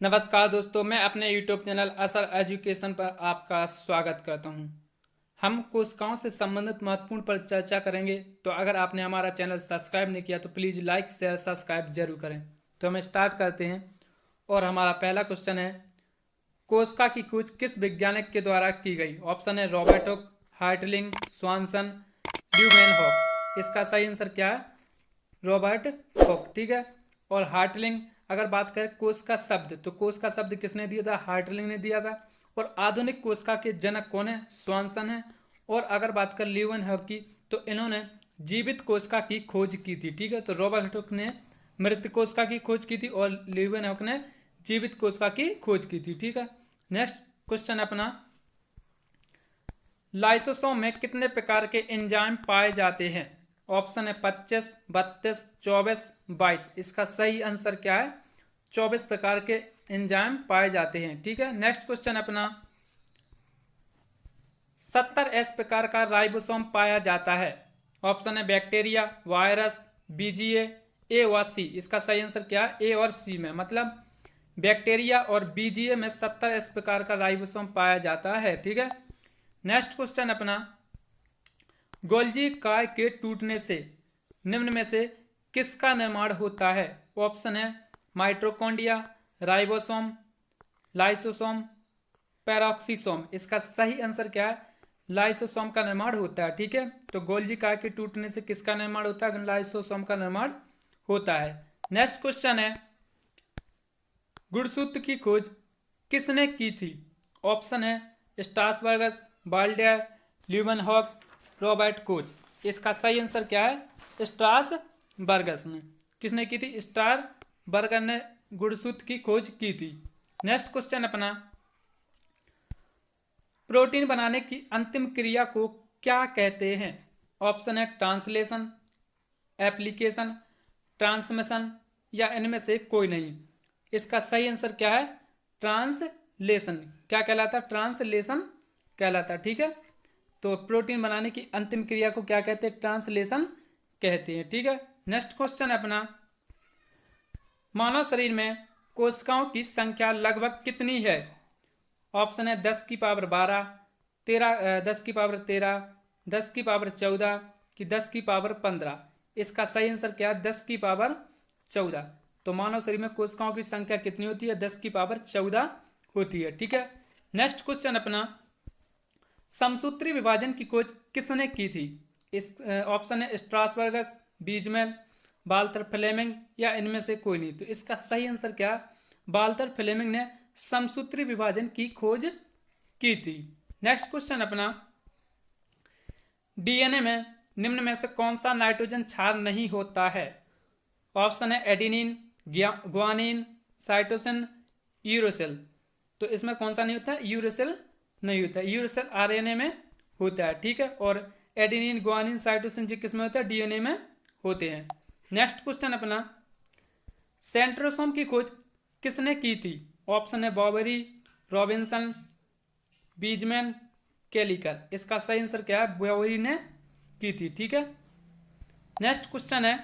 नमस्कार दोस्तों, मैं अपने YouTube चैनल असर एजुकेशन पर आपका स्वागत करता हूं। हम कोशिकाओं से संबंधित महत्वपूर्ण पर चर्चा करेंगे। तो अगर आपने हमारा चैनल सब्सक्राइब नहीं किया तो प्लीज़ लाइक शेयर सब्सक्राइब जरूर करें। तो हम स्टार्ट करते हैं और हमारा पहला क्वेश्चन है, कोशिका की खोज किस वैज्ञानिक के द्वारा की गई? ऑप्शन है रॉबर्ट हुक, हार्टलिंग, स्वानसन, ल्यूमेनहॉक। इसका सही आंसर क्या है? Robert hook. ठीक है। और हार्टलिंग, अगर बात करें कोशिका शब्द, तो कोशिका शब्द किसने दिया था? हार्टलिंग ने दिया था। और आधुनिक कोशिका के जनक कौन है? स्वानसन है। और अगर बात कर ल्यूमेनहॉक की, तो इन्होंने जीवित कोशिका की खोज की थी। ठीक है। तो रॉबर्ट हुक ने मृत कोशिका की खोज की थी और ल्यूमेनहॉक ने जीवित कोशिका की खोज की थी। ठीक है। नेक्स्ट क्वेश्चन अपना, लाइसोसोम में कितने प्रकार के एंजाइम पाए जाते हैं? ऑप्शन है 25, 32, 24, 22। इसका सही आंसर क्या है? 24 प्रकार के एंजाइम पाए जाते हैं। ठीक है। नेक्स्ट क्वेश्चन अपना, 70S प्रकार का राइबोसोम पाया जाता है। ऑप्शन है बैक्टीरिया, वायरस, बीजीए, ए और सी। इसका सही आंसर क्या है? ए और सी में, मतलब बैक्टीरिया और बीजीए में 70S प्रकार का राइबोसोम पाया जाता है। ठीक है। नेक्स्ट क्वेश्चन अपना, गोल्जी काय के टूटने से निम्न में से किसका निर्माण होता है? ऑप्शन है माइटोकॉन्ड्रिया, राइबोसोम, लाइसोसोम, पैरोक्सीसोम। इसका सही आंसर क्या है? लाइसोसोम का निर्माण होता है। ठीक है। तो गोल्जी काय के टूटने से किसका निर्माण होता है? लाइसोसोम का निर्माण होता है। नेक्स्ट क्वेश्चन है, गुणसूत्र की खोज किसने की थी? ऑप्शन है स्ट्रासबर्गस, बाल्डियर, ल्यूमेनहॉक, रॉबर्ट कोच। इसका सही आंसर क्या है? स्ट्रासबर्गस ने। किसने की थी? स्ट्रासबर्गर ने गुणसूत्र की खोज की थी। नेक्स्ट क्वेश्चन अपना, प्रोटीन बनाने की अंतिम क्रिया को क्या कहते हैं? ऑप्शन है ट्रांसलेशन, एप्लीकेशन, ट्रांसमिशन या इनमें से कोई नहीं। इसका सही आंसर क्या है? ट्रांसलेशन। क्या कहलाता? ट्रांसलेशन कहलाता। ठीक है। तो प्रोटीन बनाने की अंतिम क्रिया को क्या कहते हैं? ट्रांसलेशन कहते हैं। ठीक है। नेक्स्ट क्वेश्चन अपना, मानव शरीर में कोशिकाओं की संख्या लगभग कितनी है? ऑप्शन है 10 की पावर 12, 10 की पावर 13, 10 की पावर 14 कि 10 की पावर 15। इसका सही आंसर क्या है? 10 की पावर 14। तो मानव शरीर में कोशिकाओं की संख्या कितनी होती है? 10 की पावर 14 होती है। ठीक है। नेक्स्ट क्वेश्चन अपना, समसूत्री विभाजन की खोज किसने की थी? इस ऑप्शन है स्ट्रासबर्गस, बीजमैन, वाल्टर फ्लेमिंग या इनमें से कोई नहीं। तो इसका सही आंसर क्या? वाल्टर फ्लेमिंग ने समसूत्री विभाजन की खोज की थी। नेक्स्ट क्वेश्चन अपना, डीएनए में निम्न में से कौन सा नाइट्रोजन क्षार नहीं होता है? ऑप्शन है एडेनिन, ग्वानिन, साइटोसिन, यूरेसिल। तो इसमें कौन सा नहीं होता है? यूरेसिल नहीं होता है। यूरेसिल आरएनए में होता है। ठीक है। और एडेनिन, ग्वानिन, साइटोसिन जी किसमें होता है? डीएनए में होते हैं। नेक्स्ट क्वेश्चन अपना, सेंट्रोसोम की खोज किसने की थी? ऑप्शन है बॉबरी, रॉबिन्सन, बीजमैन, केलिकर। इसका सही आंसर क्या है? बॉबरी ने की थी। ठीक है। नेक्स्ट क्वेश्चन है,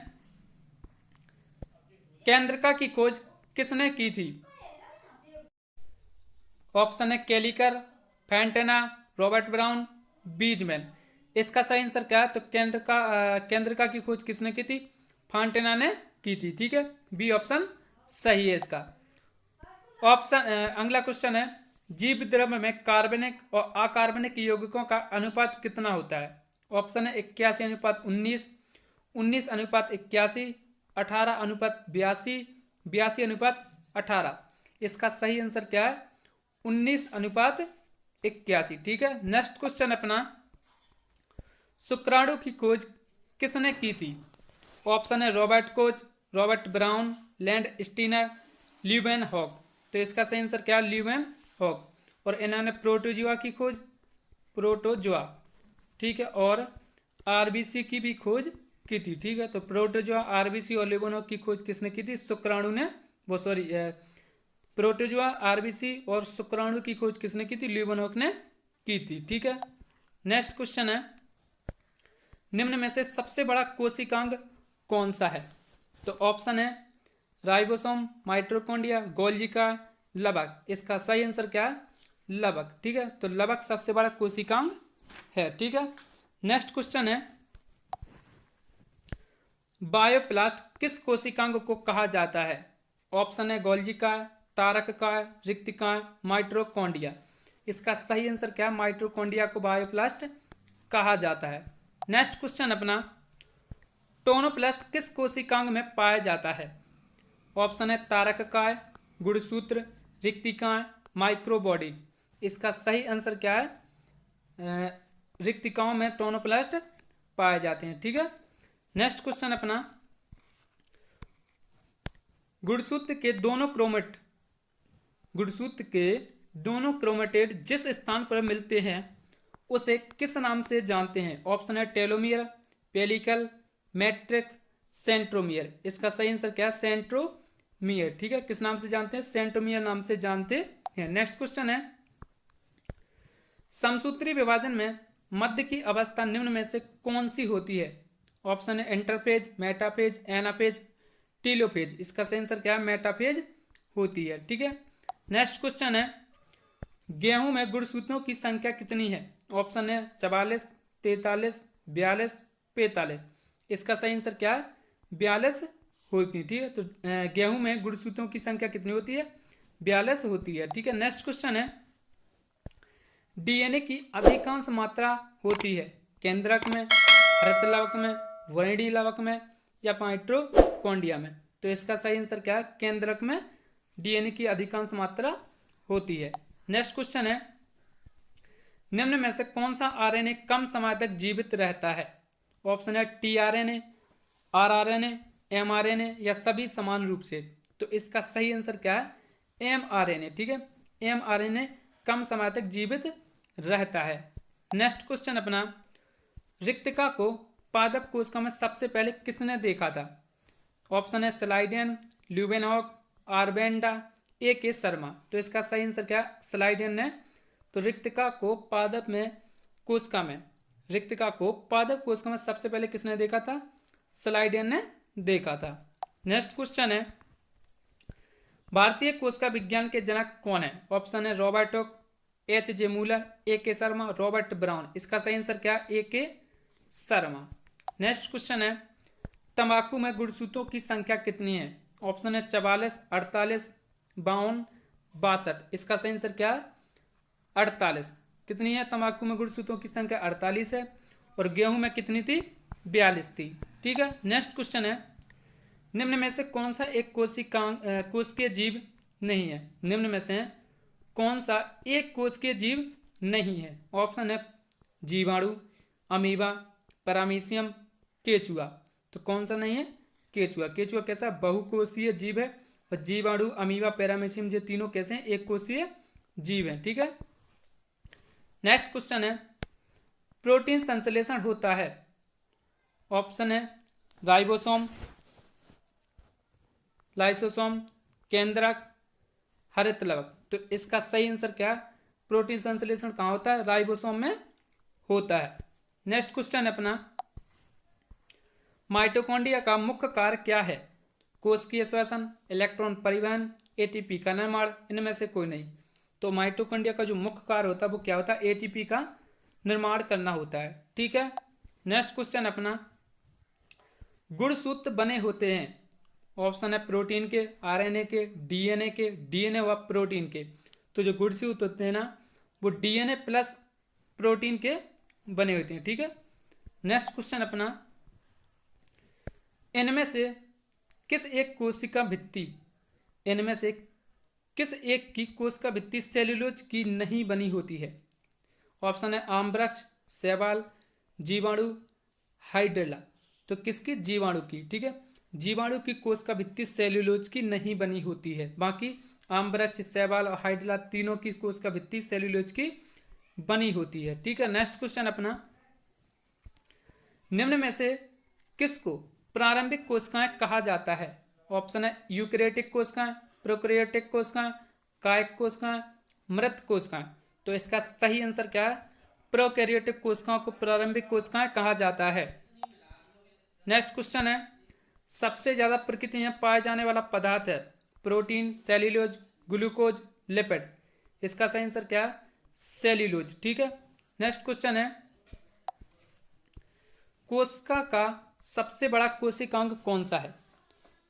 केंद्रका की खोज किसने की थी? ऑप्शन है केलिकर, फैंटेना, रॉबर्ट ब्राउन, बीजमैन। इसका सही आंसर क्या है? तो केंद्रका की खोज किसने की थी? फैंटेना ने की थी। ठीक है। बी ऑप्शन सही है इसका। ऑप्शन अगला क्वेश्चन है, जीव द्रव्य में कार्बनिक और अकार्बनिक यौगिकों का अनुपात कितना होता है? ऑप्शन है 81:19, 19:81, 18:82, 82:18। इसका सही आंसर क्या है? 19:81। ठीक है। नेक्स्ट क्वेश्चन अपना, शुक्राणु की खोज किसने की थी? ऑप्शन है Robert Koch, Robert Brown, Landsteiner, Leeuwenhoek. तो इसका सही आंसर क्या है? ल्यूमेनहॉक। और इन्होंने प्रोटोजुआ की खोज, प्रोटोजुआ, ठीक है, और आरबीसी की भी खोज की थी। ठीक है। तो प्रोटोजुआ, आरबीसी और ल्यूमेनहॉक की खोज किसने की थी? शुक्राणु ने, वो सॉरी, प्रोटोजुआ, आरबीसी और शुक्राणु की खोज किसने की थी? ल्यूमेनहॉक ने की थी। ठीक है। नेक्स्ट क्वेश्चन है, निम्न में से सबसे बड़ा कोशिकांग कौन सा है? तो ऑप्शन है राइबोसोम, माइटोकॉन्ड्रिया, गोल्जी का, लवक। इसका सही आंसर क्या है? लवक। ठीक है, तो लवक सबसे बड़ा कोशिकांग है। ठीक है, नेक्स्ट क्वेश्चन है, बायोप्लास्ट किस कोशिकांग को कहा जाता है? ऑप्शन है गोल्गी का, तारक का, रिक्तिका, माइटोकॉन्ड्रिया। इसका सही आंसर क्या है? माइटोकॉन्ड्रिया को बायोप्लास्ट कहा जाता है। नेक्स्ट क्वेश्चन अपना, टोनोप्लास्ट किस कोशिकांग में पाया जाता है? ऑप्शन है तारक काय, गुणसूत्र, रिक्तिकाएं, माइक्रोबॉडीज। इसका सही आंसर क्या है? रिक्तिकाओं में टोनोप्लास्ट पाए जाते हैं। ठीक है, नेक्स्ट क्वेश्चन अपना, गुणसूत्र के दोनों क्रोमेटेड जिस स्थान पर मिलते हैं उसे किस नाम से जानते हैं? ऑप्शन है टेलोमियर, पेलिकल, मैट्रिक्स, सेंट्रोमियर। इसका सही आंसर क्या है? सेंट्रोमियर। ठीक है, किस नाम से जानते हैं? सेंट्रोमियर नाम से जानते हैं। नेक्स्ट क्वेश्चन है, समसूत्री विभाजन में मध्य की अवस्था निम्न में से कौन सी होती है? ऑप्शन है इंटरफेज, मेटाफेज, एनाफेज, टीलोफेज। इसका सही आंसर क्या है? मेटाफेज होती है। ठीक है, नेक्स्ट क्वेश्चन है, गेहूं में गुणसूत्रों की संख्या कितनी है? ऑप्शन है 44, 43, 42, 45। इसका सही आंसर क्या है? 42 होती है। ठीक है, तो गेहूं में गुणसूत्रों की संख्या कितनी होती है? 42 होती है। ठीक है, नेक्स्ट क्वेश्चन है, डीएनए की अधिकांश मात्रा होती है केंद्रक में, हरित लवक में, वर्णी लवक में या माइटोकॉन्ड्रिया में? तो इसका सही आंसर क्या है? केंद्रक में डीएनए की अधिकांश मात्रा होती है। नेक्स्ट क्वेश्चन है, निम्न में से कौन सा आरएनए कम समय तक जीवित रहता है? ऑप्शन है टीआरएनए, आरआरएनए, एमआरएनए या सभी समान रूप से। तो इसका सही आंसर क्या है? एमआरएनए। ठीक है, एमआरएनए कम समय तक जीवित रहता है। नेक्स्ट क्वेश्चन अपना, रिक्तिका को पादप कोशिका में सबसे पहले किसने देखा था? ऑप्शन है स्लाइडेन, ल्यूवेनहॉक, आर्बेंडा, ए शर्मा। तो इसका सही आंसर क्या है? स्लाइडेन ने। तो रिक्तिका को पादप कोशिका में सबसे पहले किसने देखा था? स्लाइडेन ने देखा था। नेक्स्ट क्वेश्चन है, भारतीय कोशिका विज्ञान के जनक कौन है? ऑप्शन है Robert Hooke, H J. Muller, A K. Sharma, Robert Brown. इसका सही आंसर क्या है? ए.के. शर्मा। नेक्स्ट क्वेश्चन है, तंबाकू में गुणसूत्रों की संख्या कितनी है? ऑप्शन है 44, 48, 52, 62। इसका सही आंसर क्या है? 48। कितनी है तंबाकू में गुणसूत्रों की संख्या? 48 है। और गेहूं में कितनी थी? 42 थी। ठीक है, नेक्स्ट क्वेश्चन है, निम्न में से कौन सा एक कोशिकीय जीव नहीं है? निम्न में से कौन सा एक कोशिकीय जीव नहीं है? ऑप्शन है जीवाणु, अमीबा, पैरामीशियम, केचुआ। तो कौन सा नहीं है? केचुआ। केचुआ कैसा? बहुकोशीय जीव है। और जीवाणु, अमीबा, पैरामीशियम ये तीनों कैसे हैं? एक कोशीय जीव हैं। ठीक है, नेक्स्ट क्वेश्चन है, प्रोटीन संश्लेषण होता है। ऑप्शन है राइबोसोम, लाइसोसोम, केंद्रक, हरित लवक। तो इसका सही आंसर क्या है? प्रोटीन संश्लेषण कहाँ होता है? राइबोसोम में होता है। नेक्स्ट क्वेश्चन अपना, माइटोकॉन्ड्रिया का मुख्य कार्य क्या है? कोशिकीय श्वसन, इलेक्ट्रॉन परिवहन, एटीपी का निर्माण, इनमें से कोई नहीं। तो माइटोकॉन्ड्रिया का जो मुख्य कार्य होता है वो क्या होता है? एटीपी का निर्माण करना होता है। ठीक है, नेक्स्ट क्वेश्चन अपना, गुणसूत्र बने होते हैं। ऑप्शन है प्रोटीन के, आरएनए के, डीएनए के, डीएनए व प्रोटीन के। तो जो गुणसूत्र होते हैं ना वो डीएनए प्लस प्रोटीन के बने होते हैं। ठीक है, नेक्स्ट क्वेश्चन अपना, इनमें से किस एक की कोशिका भित्ति सेल्यूलोज की नहीं बनी होती है? ऑप्शन है आमवृक्ष, शैवाल, जीवाणु, हाइड्रेला। तो किसकी? जीवाणु की। ठीक है, जीवाणु की कोशिका भित्ति सेल्यूलोज की नहीं बनी होती है। बाकी आमवृक्ष, शैवाल और हाइड्रेला तीनों की कोशिका भित्ति सेल्यूलोज की बनी होती है। ठीक है, नेक्स्ट क्वेश्चन अपना, निम्न में से किसको प्रारंभिक कोशिकाएं कहा जाता है? ऑप्शन है यूकैरियोटिक कोशिकाएं, प्रोकैरियोटिक कोशिकाएं, कायिक कोशिकाएं, मृत कोशिकाएं। तो इसका सही आंसर क्या है? प्रोकैरियोटिक कोशिकाओं को प्रारंभिक कोशिकाएं कहा जाता है। नेक्स्ट क्वेश्चन है, सबसे ज्यादा प्रकृति में पाया जाने वाला पदार्थ है प्रोटीन, सेल्यूलोज, ग्लूकोज, लिपिड। इसका सही आंसर क्या है? सेल्यूलोज। ठीक है, नेक्स्ट क्वेश्चन है, कोशिका का सबसे बड़ा कोशिकांग कौन सा है?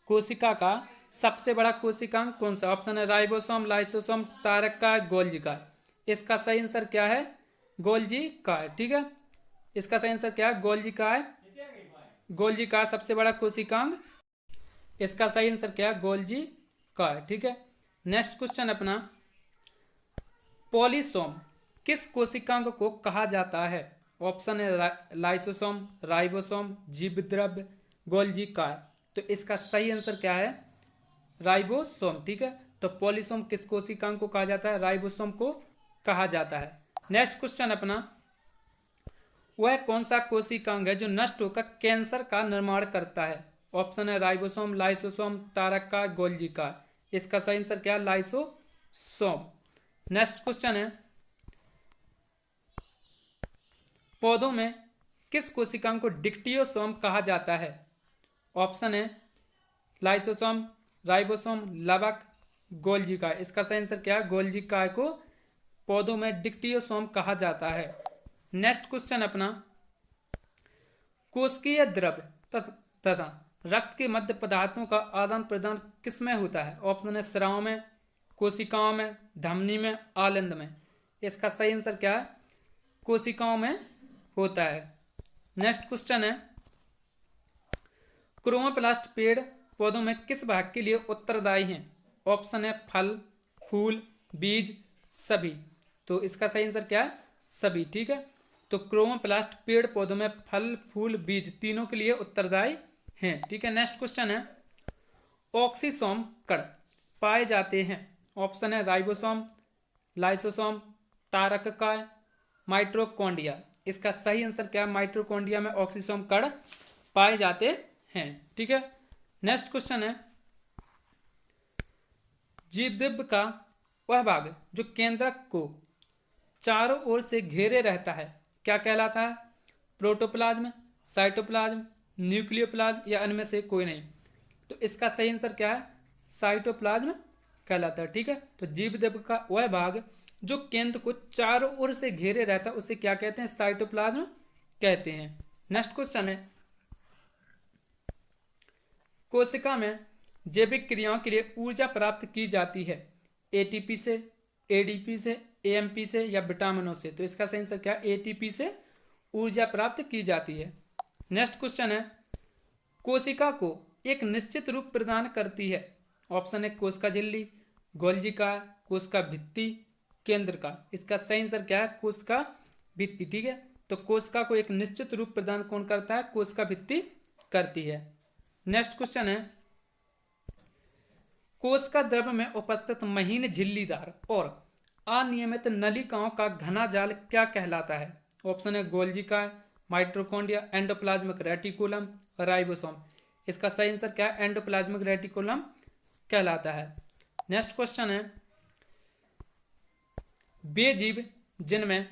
कोशिका का सबसे बड़ा कोशिकांग कौन सा? ऑप्शन है राइबोसोम, लाइसोसोम, तारका, गोल्जी का। इसका सही आंसर क्या है? गोल्जी का है। ठीक है, इसका सही आंसर क्या है? गोल्जी का है। गोल्जी का सबसे बड़ा कोशिकांग, इसका सही आंसर क्या है? गोल्जी का है। ठीक है, नेक्स्ट क्वेश्चन अपना, पॉलीसोम किस कोशिकांग को कहा जाता है? ऑप्शन है लाइसोसोम, राइबोसोम, जीवद्रव्य, गोल्जी का। तो इसका सही आंसर क्या है? राइबोसोम। ठीक है, तो पॉलीसोम किस कोशिकांग को कहा जाता है? राइबोसोम को कहा जाता है। नेक्स्ट क्वेश्चन अपना, वह कौन सा कोशिकांग है जो नष्ट होकर कैंसर का निर्माण करता है? ऑप्शन है राइबोसोम, लाइसोसोम, तारका, गोल्जी का। इसका सही आंसर क्या है? लाइसोसोम। नेक्स्ट क्वेश्चन है, पौधों में किस कोशिकांग को डिक्टियोसोम कहा जाता है? ऑप्शन है लाइसोसोम, राइबोसोम, लवक, गोल्जी का। इसका सही आंसर क्या है? गोल्जी का को पौधों में डिक्टियोसोम कहा जाता है। नेक्स्ट क्वेश्चन अपना, कोशिकीय द्रव्य तथा रक्त के मध्य पदार्थों का आदान प्रदान किसमें होता है? ऑप्शन है स्राव में, कोशिकाओं में, धमनी में, आलिंद में। इसका सही आंसर क्या है? कोशिकाओं में होता है। नेक्स्ट क्वेश्चन है, क्रोमोप्लास्ट पेड़ पौधों में किस भाग के लिए उत्तरदायी हैं? ऑप्शन है फल, फूल, बीज, सभी। तो इसका सही आंसर क्या है? सभी। ठीक है, तो क्रोमोप्लास्ट पेड़ पौधों में फल, फूल, बीज तीनों के लिए उत्तरदायी हैं। ठीक है, नेक्स्ट क्वेश्चन है, ऑक्सीसोम कण पाए जाते हैं? ऑप्शन है राइबोसोम, लाइसोसोम, तारककाय, माइटोकॉन्ड्रिया। इसका सही आंसर क्या है? माइटोकॉन्ड्रिया में ऑक्सीसोम कण पाए जाते हैं। ठीक है, नेक्स्ट क्वेश्चन है, जीवद्रव्य का वह भाग जो केंद्रक को चारों ओर से घेरे रहता है क्या कहलाता है? प्रोटोप्लाज्म, साइटोप्लाज्म, न्यूक्लियोप्लाज्म या इनमें से कोई नहीं। तो इसका सही आंसर क्या है? साइटोप्लाज्म कहलाता है। ठीक है, तो जीवद्रव्य का वह भाग जो केंद्र को चारों ओर से घेरे रहता है उसे क्या कहते हैं? साइटोप्लाज्म कहते हैं। नेक्स्ट क्वेश्चन है, कोशिका में जैविक क्रियाओं के लिए ऊर्जा प्राप्त की जाती है? एटीपी से, एडीपी से, एएमपी से या विटामिनों से। तो इसका सही आंसर क्या है? एटीपी से ऊर्जा प्राप्त की जाती है। नेक्स्ट क्वेश्चन है, कोशिका को एक निश्चित रूप प्रदान करती है? ऑप्शन है कोशिका झिल्ली, गोल्जी का, कोशिका भित्ति, केंद्र का। इसका सही आंसर क्या है? कोशिका भित्ति। ठीक है, तो कोशिका को एक निश्चित रूप प्रदान कौन करता है? कोशिका भित्ति करती है। नेक्स्ट क्वेश्चन है, कोशिका द्रव्य में उपस्थित महीन झिल्लीदार और अनियमित नलिकाओं का घना जाल क्या कहलाता है? ऑप्शन है गोल्जी का, माइटोकॉन्ड्रिया, एंडोप्लाज्मिक रेटिकुलम, राइबोसोम। इसका सही आंसर क्या है? एंडोप्लाज्मिक रेटिकुलम कहलाता है। नेक्स्ट क्वेश्चन है, वे जीव जिनमें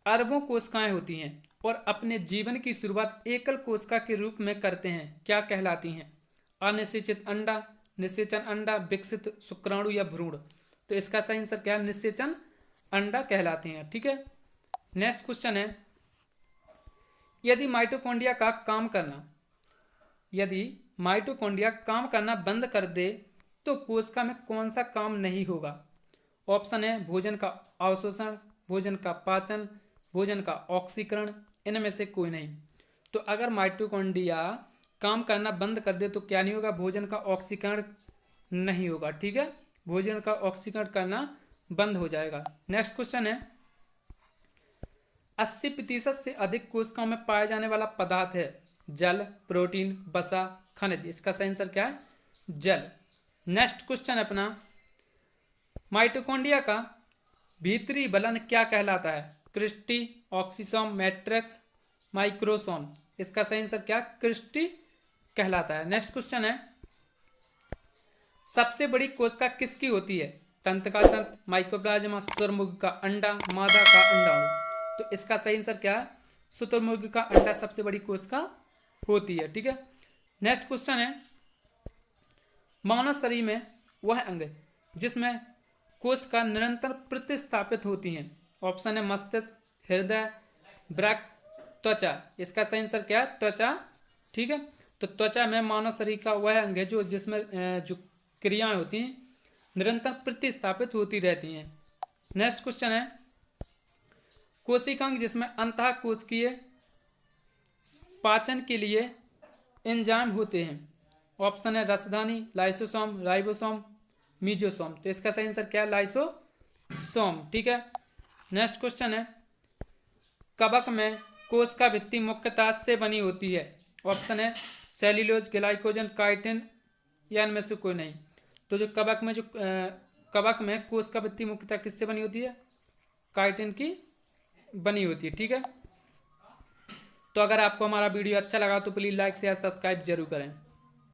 अरबों कोशिकाएं होती हैं और अपने जीवन की शुरुआत एकल कोशिका के रूप में करते हैं क्या कहलाती हैं? अनिषेचित अंडा, निषेचन अंडा, विकसित शुक्राणु या भ्रूण। तो इसका सही आंसर क्या है? निषेचन अंडा कहलाते हैं। ठीक है, नेक्स्ट क्वेश्चन है, यदि माइटोकॉन्ड्रिया काम करना बंद कर दे तो कोशिका में कौन सा काम नहीं होगा? ऑप्शन है भोजन का अवशोषण, भोजन का पाचन, भोजन का ऑक्सीकरण, इनमें से कोई नहीं। तो अगर माइटोकॉन्ड्रिया काम करना बंद कर दे तो क्या नहीं होगा? भोजन का ऑक्सीकरण नहीं होगा। ठीक है, भोजन का ऑक्सीकरण करना बंद हो जाएगा। नेक्स्ट क्वेश्चन है, 80% से अधिक कोशिकाओं में पाए जाने वाला पदार्थ है जल, प्रोटीन, वसा, खनिज। इसका सही आंसर क्या है? जल। नेक्स्ट क्वेश्चन अपना, माइटोकॉन्ड्रिया का भीतरी बलन क्या कहलाता है? Cristae, oxysome, matrix, microsome. इसका सही आंसर क्या? क्रिस्टी कहलाता है। नेक्स्ट क्वेश्चन है, सबसे बड़ी कोशिका किसकी होती है? तंत्र का तंत्र, माइकोप्लाज्मा, शुतुरमुर्ग का अंडा, मादा का अंडाणु। तो इसका सही आंसर क्या है? शुतुरमुर्ग का अंडा सबसे बड़ी कोशिका होती है। ठीक है, नेक्स्ट क्वेश्चन है, मानव शरीर में वह अंग जिसमें कोश का निरंतर प्रतिस्थापित होती हैं? ऑप्शन है मस्तिष्क, हृदय, वृक्क, त्वचा। इसका सही आंसर क्या है? त्वचा। ठीक है, तो त्वचा में मानव शरीर का वह अंग है जो जिसमें जो क्रियाएं होती हैं निरंतर प्रतिस्थापित होती रहती हैं। नेक्स्ट क्वेश्चन है, कोशिकांग जिसमें अंतः कोशिकीय पाचन के लिए एंजाइम होते हैं। ऑप्शन है रसधानी, लाइसोसोम, राइबोसोम, मीजोसोम। तो इसका सही आंसर क्या है? लाइसोसोम। ठीक है, नेक्स्ट क्वेश्चन है, कवक में कोश का भित्ति मुख्यतः से बनी होती है। ऑप्शन है सेल्यूलोज, ग्लाइकोजन, काइटिन या इनमें से कोई नहीं। तो जो कवक में कोश का भित्ति मुख्यतः किससे बनी होती है? काइटिन की बनी होती है। ठीक है, तो अगर आपको हमारा वीडियो अच्छा लगा तो प्लीज़ लाइक शेयर सब्सक्राइब जरूर करें।